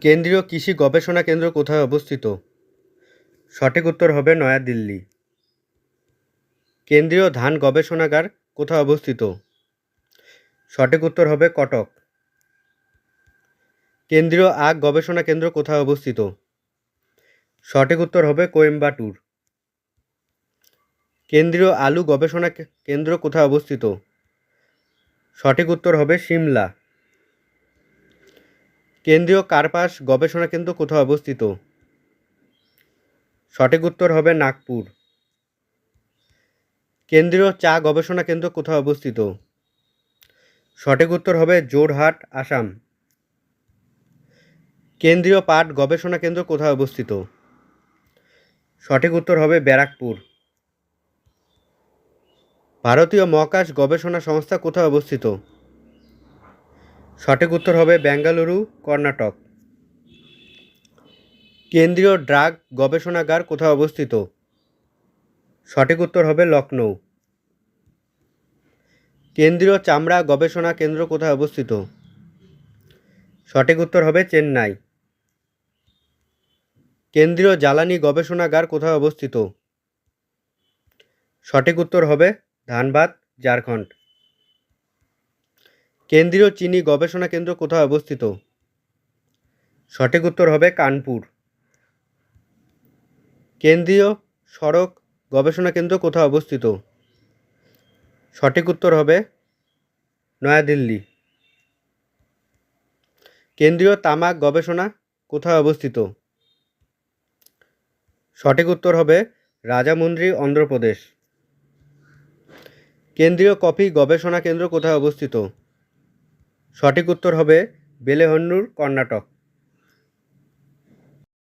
কেন্দ্রীয় কৃষি গবেষণা কেন্দ্র কোথায় অবস্থিত? সঠিক উত্তর হবে নয়াদিল্লি। কেন্দ্রীয় ধান গবেষণাগার কোথায় অবস্থিত? সঠিক উত্তর হবে কটক। কেন্দ্রীয় আখ গবেষণা কেন্দ্র কোথায় অবস্থিত? সঠিক উত্তর হবে কোয়েম্বাটুর। কেন্দ্রীয় আলু গবেষণা কেন্দ্র কোথায় অবস্থিত? সঠিক উত্তর হবে সিমলা। কেন্দ্রীয় কার্পাস গবেষণা কেন্দ্র কোথায় অবস্থিত? সঠিক উত্তর হবে নাগপুর। কেন্দ্রীয় চা গবেষণা কেন্দ্র কোথায় অবস্থিত? সঠিক উত্তর হবে জোরহাট, আসাম। কেন্দ্রীয় পাট গবেষণা কেন্দ্র কোথায় অবস্থিত? সঠিক উত্তর হবে ব্যারাকপুর। ভারতীয় মহাকাশ গবেষণা সংস্থা কোথায় অবস্থিত? সঠিক উত্তর হবে বেঙ্গালুরু, কর্ণাটক। কেন্দ্রীয় ড্রাগ গবেষণাগার কোথায় অবস্থিত? সঠিক উত্তর হবে লখনৌ। কেন্দ্রীয় চামড়া গবেষণা কেন্দ্র কোথায় অবস্থিত? সঠিক উত্তর হবে চেন্নাই। কেন্দ্রীয় জ্বালানি গবেষণাগার কোথায় অবস্থিত? সঠিক উত্তর হবে ধানবাদ, ঝাড়খণ্ড। কেন্দ্রীয় চিনি গবেষণা কেন্দ্র কোথায় অবস্থিত? সঠিক উত্তর হবে কানপুর। কেন্দ্রীয় সড়ক গবেষণা কেন্দ্র কোথায় অবস্থিত? সঠিক উত্তর হবে নয়াদিল্লি। কেন্দ্রীয় তামাক গবেষণা কোথায় অবস্থিত? সঠিক উত্তর হবে রাজামুন্দ্রি, অন্ধ্রপ্রদেশ। কেন্দ্রীয় কফি গবেষণা কেন্দ্র কোথায় অবস্থিত? সঠিক উত্তর হবে বেলেহন্নুর, কর্ণাটক।